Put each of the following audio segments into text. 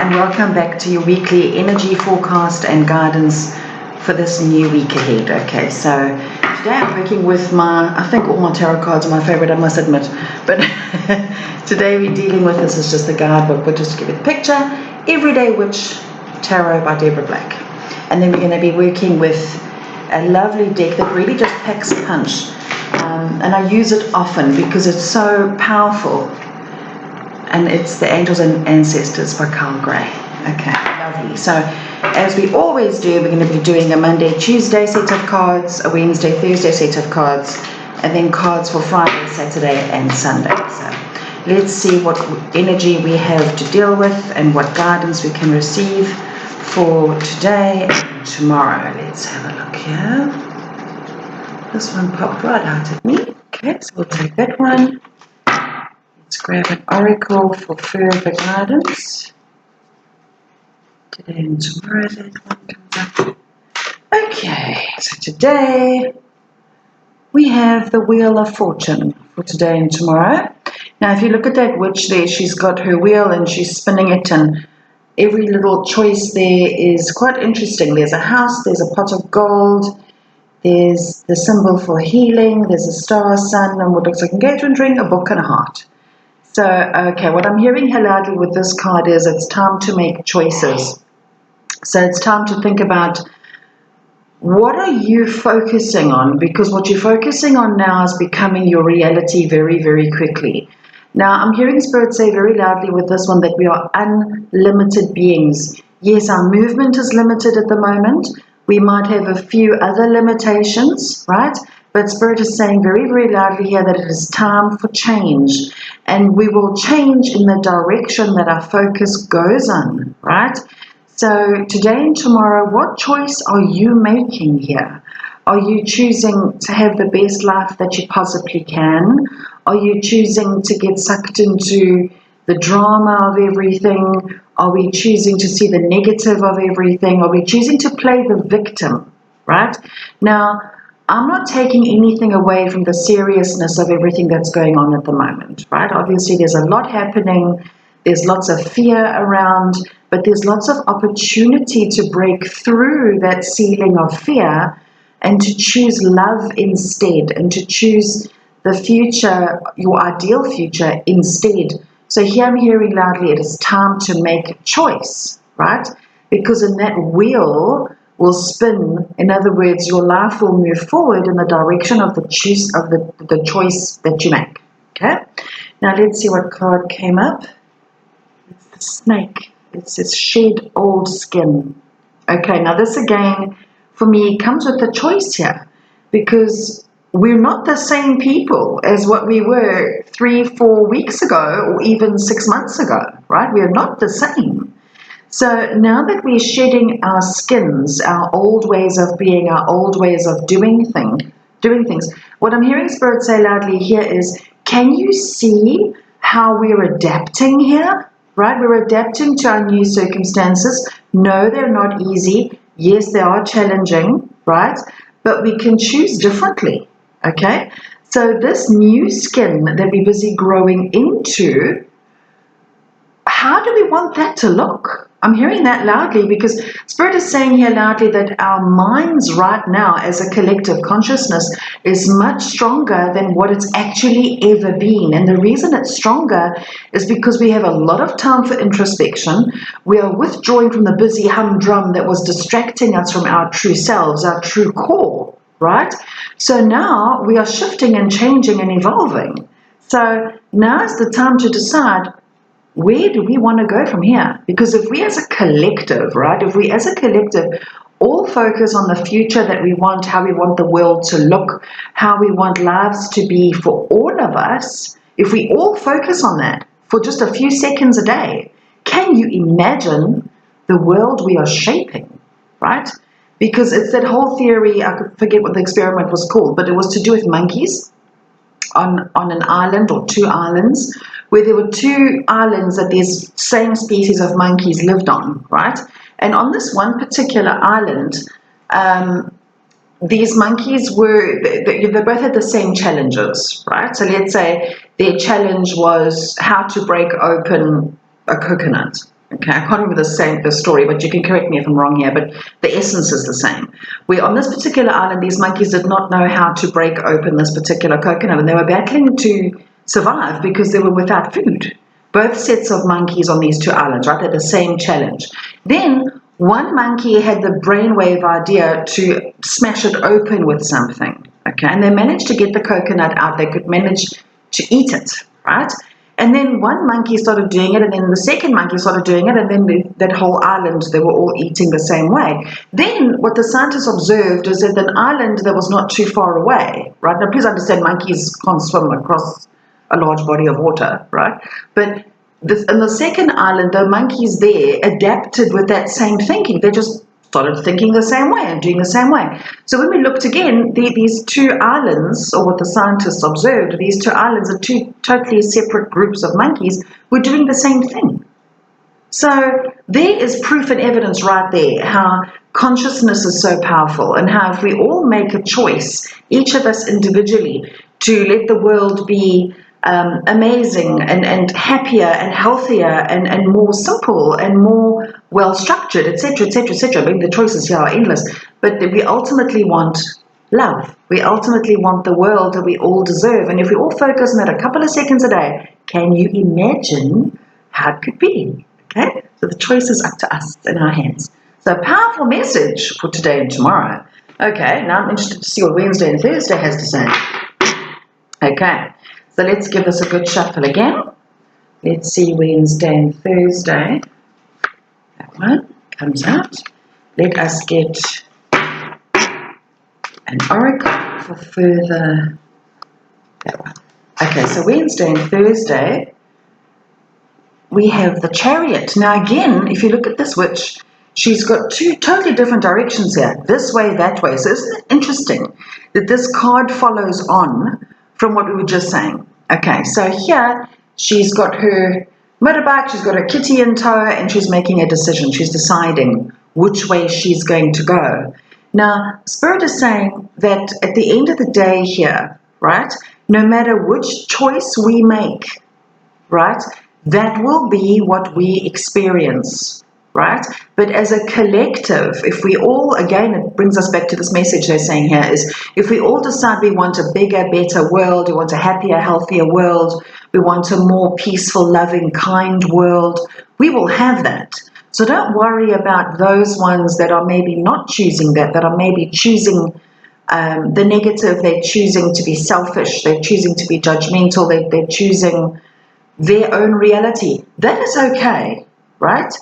and welcome back to your weekly energy forecast and guidance for this new week ahead. Okay, so today I'm working with I think all my tarot cards are my favorite, I must admit, but today we're dealing with, this is just the guidebook, but just to give you the picture, Everyday Witch Tarot by Deborah Black. And then we're going to be working with a lovely deck that really just packs a punch, and I use it often because it's so powerful. And it's The Angels and Ancestors by Carl Gray. Okay, lovely. So, as we always do, we're going to be doing a Monday, Tuesday set of cards, a Wednesday, Thursday set of cards, and then cards for Friday, Saturday, and Sunday. So, let's see what energy we have to deal with and what guidance we can receive for today and tomorrow. Let's have a look here. This one popped right out at me. Okay, so we'll take that one. Let's grab an oracle for further guidance. Today and tomorrow that one comes up. Okay, so today we have the Wheel of Fortune for today and tomorrow. Now if you look at that witch there, she's got her wheel and she's spinning it, and every little choice there is quite interesting. There's a house, there's a pot of gold, there's the symbol for healing, there's a star, sun, and what looks like an engagement ring, a book, and a heart. So, okay, what I'm hearing here loudly with this card is it's time to make choices. So it's time to think about, what are you focusing on? Because what you're focusing on now is becoming your reality very, very quickly. Now, I'm hearing Spirit say very loudly with this one that we are unlimited beings. Yes, our movement is limited at the moment. We might have a few other limitations, right? But Spirit is saying very, very loudly here that it is time for change. And we will change in the direction that our focus goes on, right? So today and tomorrow, what choice are you making here? Are you choosing to have the best life that you possibly can? Are you choosing to get sucked into the drama of everything? Are we choosing to see the negative of everything? Are we choosing to play the victim, right? Now, I'm not taking anything away from the seriousness of everything that's going on at the moment, right? Obviously, there's a lot happening. There's lots of fear around, but there's lots of opportunity to break through that ceiling of fear and to choose love instead, and to choose the future, your ideal future instead. So here I'm hearing loudly, it is time to make a choice, right? Because in that wheel will spin. In other words, your life will move forward in the direction of the choice that you make. Okay. Now let's see what card came up. It's the snake. It says shed old skin. Okay. Now this again, for me, comes with a choice here, because we're not the same people as what we were 3-4 weeks ago, or even 6 months ago, right? We are not the same. So now that we're shedding our skins, our old ways of being, our old ways of doing things, what I'm hearing Spirit say loudly here is, can you see how we're adapting here? Right? We're adapting to our new circumstances. No, they're not easy. Yes, they are challenging, right? But we can choose differently, okay? So this new skin that we're busy growing into, how do we want that to look? I'm hearing that loudly because Spirit is saying here loudly that our minds right now as a collective consciousness is much stronger than what it's actually ever been. And the reason it's stronger is because we have a lot of time for introspection. We are withdrawing from the busy humdrum that was distracting us from our true selves, our true core, right? So now we are shifting and changing and evolving. So now is the time to decide, where do we want to go from here? Because if we as a collective, right, if we as a collective all focus on the future that we want, how we want the world to look, how we want lives to be for all of us, if we all focus on that for just a few seconds a day, can you imagine the world we are shaping, right? Because it's that whole theory, I could forget what the experiment was called, but it was to do with monkeys on an island or 2 islands, where there were 2 islands that these same species of monkeys lived on, right? And on this one particular island, these monkeys they both had the same challenges, right? So let's say their challenge was how to break open a coconut, Okay, I can't remember the story, but you can correct me if I'm wrong here, but the essence is the same. Where on this particular island, these monkeys did not know how to break open this particular coconut, and they were battling to survive because they were without food. Both sets of monkeys on these two islands, right? They're the same challenge. Then one monkey had the brainwave idea to smash it open with something, okay? And they managed to get the coconut out. They could manage to eat it, right? And then one monkey started doing it, and then the second monkey started doing it, and then that whole island, they were all eating the same way. Then what the scientists observed is that an island that was not too far away, right? Now, please understand, monkeys can't swim across a large body of water, right? But in the second island, the monkeys there adapted with that same thinking. They just started thinking the same way and doing the same way. So when we looked again, these two islands, or what the scientists observed, these two islands are two totally separate groups of monkeys were doing the same thing. So there is proof and evidence right there how consciousness is so powerful, and how if we all make a choice, each of us individually, to let the world be amazing and happier and healthier and more simple and more well structured, etc., etc., etc. I mean, the choices here are endless, but we ultimately want love. We ultimately want the world that we all deserve. And if we all focus on that a couple of seconds a day, can you imagine how it could be? Okay, so the choice is up to us, in our hands. So a powerful message for today and tomorrow. Okay, now I'm interested to see what Wednesday and Thursday has to say. Okay, so let's give this a good shuffle again. Let's see Wednesday and Thursday. That one comes out. Let us get an oracle for further. That one. Okay, so Wednesday and Thursday, we have the Chariot. Now again, if you look at this witch, she's got two totally different directions here. This way, that way. So isn't it interesting that this card follows on from what we were just saying? Okay, so here she's got her motorbike, she's got her kitty in tow, and she's making a decision. She's deciding which way she's going to go. Now, Spirit is saying that at the end of the day here, right, no matter which choice we make, right, that will be what we experience, right? But as a collective, if we all, again, it brings us back to this message they're saying here, is if we all decide we want a bigger, better world, we want a happier, healthier world, we want a more peaceful, loving, kind world, we will have that. So don't worry about those ones that are maybe not choosing that are maybe choosing the negative. They're choosing to be selfish, they're choosing to be judgmental, they're choosing their own reality. That is okay, right?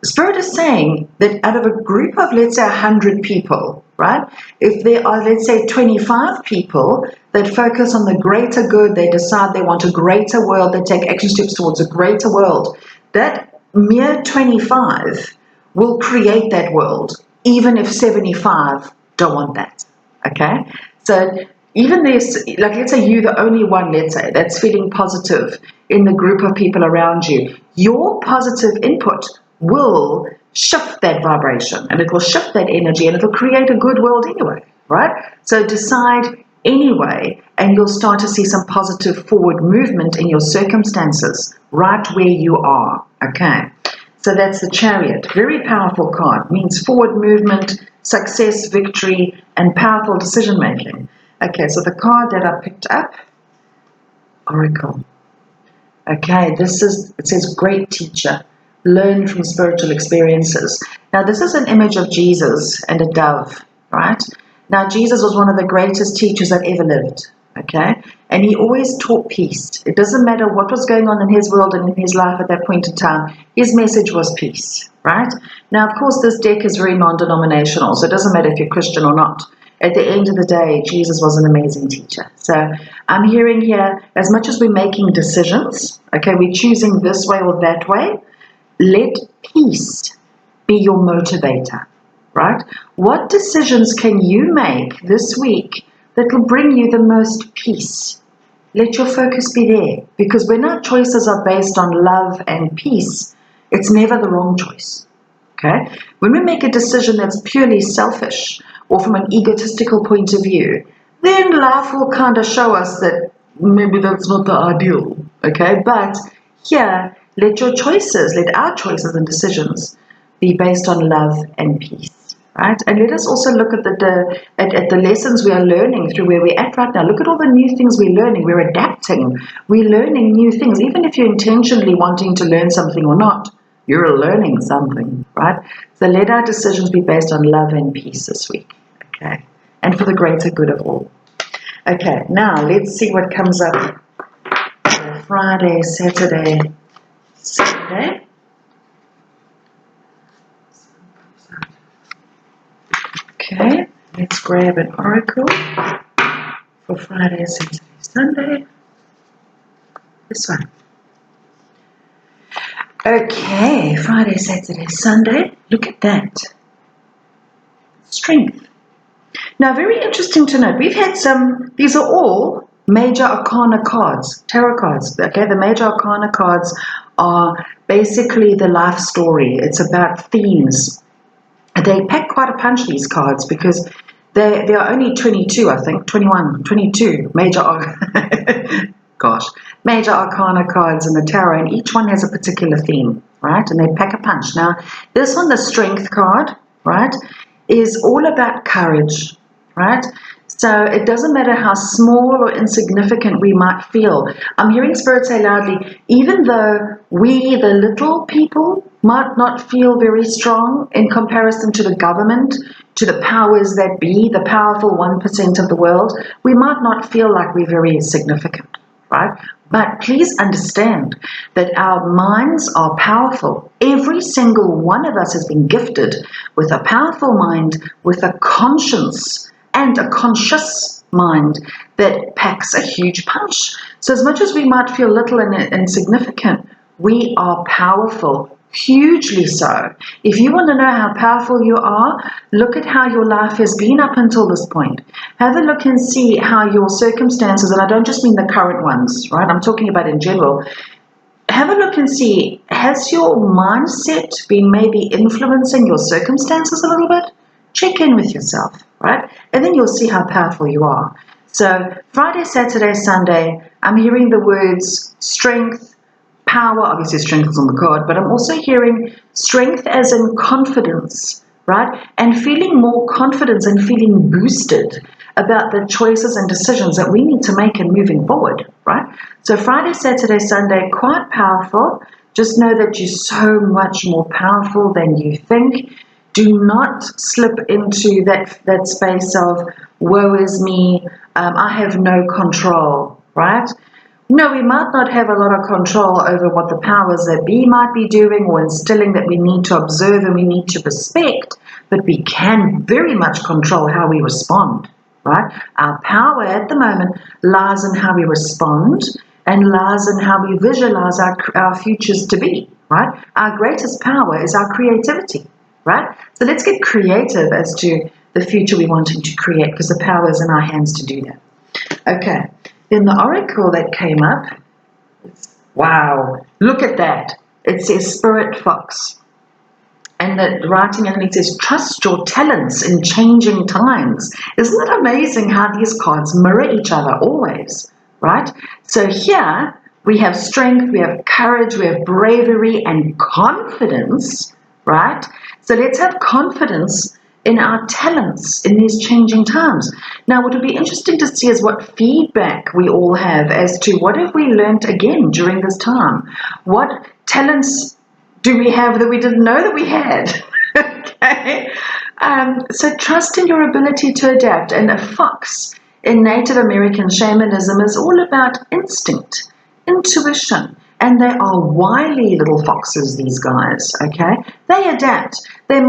Spirit is saying that out of a group of, let's say, 100 people, right? If there are, let's say, 25 people that focus on the greater good, they decide they want a greater world, they take action steps towards a greater world, that mere 25 will create that world, even if 75 don't want that, okay? So even this, like let's say you're the only one, let's say, that's feeling positive in the group of people around you, your positive input will shift that vibration, and it will shift that energy, and it will create a good world anyway, right? So decide anyway, and you'll start to see some positive forward movement in your circumstances right where you are, okay? So that's the Chariot. Very powerful card. Means forward movement, success, victory, and powerful decision making. Okay, so the card that I picked up, Oracle. Okay, it says great teacher. Learn from spiritual experiences. Now this is an image of Jesus and a dove, right? Now Jesus was one of the greatest teachers that ever lived, okay? And he always taught peace. It doesn't matter what was going on in his world and in his life at that point in time, his message was peace, right? Now, of course, this deck is very non-denominational, so it doesn't matter if you're Christian or not. At the end of the day, Jesus was an amazing teacher. So I'm hearing here, as much as we're making decisions, okay, we're choosing this way or that way, let peace be your motivator, right? What decisions can you make this week that will bring you the most peace? Let your focus be there, because when our choices are based on love and peace, it's never the wrong choice, okay? When we make a decision that's purely selfish or from an egotistical point of view, then life will kind of show us that maybe that's not the ideal, okay? But here, let your choices, let our choices and decisions be based on love and peace, right? And let us also look at the lessons we are learning through where we're at right now. Look at all the new things we're learning. We're adapting. We're learning new things. Even if you're intentionally wanting to learn something or not, you're learning something, right? So let our decisions be based on love and peace this week, okay? And for the greater good of all. Okay, now let's see what comes up Friday, Saturday, Sunday. Okay, let's grab an oracle for Friday, Saturday, Sunday. This one. Okay, Friday, Saturday, Sunday. Look at that. Strength. Now, very interesting to note, we've had these are all major arcana cards, tarot cards. Okay, the major arcana cards are basically the life story. It's about themes. They pack quite a punch, these cards, because there are only 22, I think, 21, 22 major major arcana cards in the tarot, and each one has a particular theme, right? And they pack a punch. Now, this one, the strength card, right, is all about courage, right? So it doesn't matter how small or insignificant we might feel. I'm hearing Spirit say loudly, even though we, the little people, might not feel very strong in comparison to the government, to the powers that be, the powerful 1% of the world, we might not feel like we're very significant, right? But please understand that our minds are powerful. Every single one of us has been gifted with a powerful mind, with a conscience and a conscious mind that packs a huge punch. So as much as we might feel little and insignificant, we are powerful, hugely so. If you want to know how powerful you are, look at how your life has been up until this point. Have a look and see how your circumstances, and I don't just mean the current ones, right? I'm talking about in general. Have a look and see, has your mindset been maybe influencing your circumstances a little bit? Check in with yourself, right? And then you'll see how powerful you are. So Friday, Saturday, Sunday, I'm hearing the words strength, power. Obviously strength is on the card, but I'm also hearing strength as in confidence, right? And feeling more confidence and feeling boosted about the choices and decisions that we need to make in moving forward, right? So Friday, Saturday, Sunday, quite powerful. Just know that you're so much more powerful than you think. Do not slip into that space of woe is me, I have no control, right? No, we might not have a lot of control over what the powers that be might be doing or instilling that we need to observe and we need to respect, but we can very much control how we respond, right? Our power at the moment lies in how we respond and lies in how we visualize our futures to be, right? Our greatest power is our creativity, right? So let's get creative as to the future we're wanting to create, because the power is in our hands to do that. Okay. Then the oracle that came up, wow, look at that. It says Spirit Fox. And the writing underneath says, trust your talents in changing times. Isn't it amazing how these cards mirror each other always, right? So here we have strength, we have courage, we have bravery and confidence, right? So let's have confidence in our talents in these changing times. Now, what would be interesting to see is what feedback we all have as to what have we learnt again during this time. What talents do we have that we didn't know that we had? Okay. So trust in your ability to adapt. And a fox in Native American shamanism is all about instinct, intuition. And they are wily little foxes, these guys, okay? They adapt. You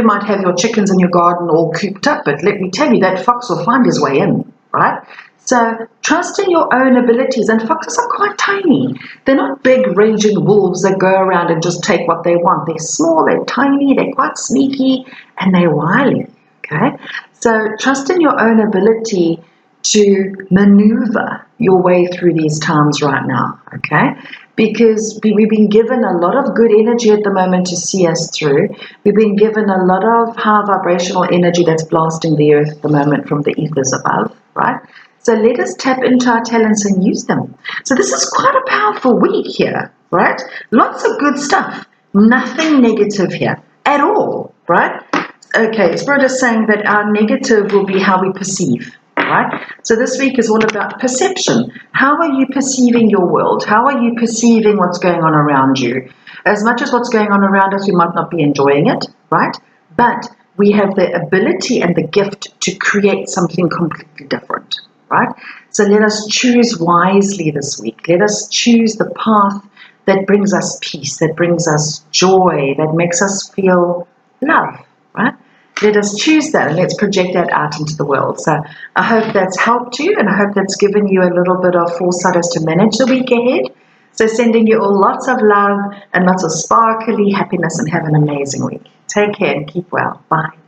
might have your chickens in your garden all cooped up, but let me tell you, that fox will find his way in, right? So trust in your own abilities. And foxes are quite tiny. They're not big, raging wolves that go around and just take what they want. They're small, they're tiny, they're quite sneaky, and they're wily, okay? So trust in your own ability to maneuver your way through these times right now, okay? Because we've been given a lot of good energy at the moment to see us through. We've been given a lot of high vibrational energy that's blasting the earth at the moment from the ethers above, right? So let us tap into our talents and use them. So this is quite a powerful week here, right? Lots of good stuff. Nothing negative here at all, right? Okay, Spirit is saying that our negative will be how we perceive, right? So this week is all about perception. How are you perceiving your world? How are you perceiving what's going on around you? As much as what's going on around us, we might not be enjoying it, right? But we have the ability and the gift to create something completely different, right? So let us choose wisely this week. Let us choose the path that brings us peace, that brings us joy, that makes us feel love, right? Let us choose that and let's project that out into the world. So I hope that's helped you, and I hope that's given you a little bit of foresight as to manage the week ahead. So sending you all lots of love and lots of sparkly happiness, and have an amazing week. Take care and keep well. Bye.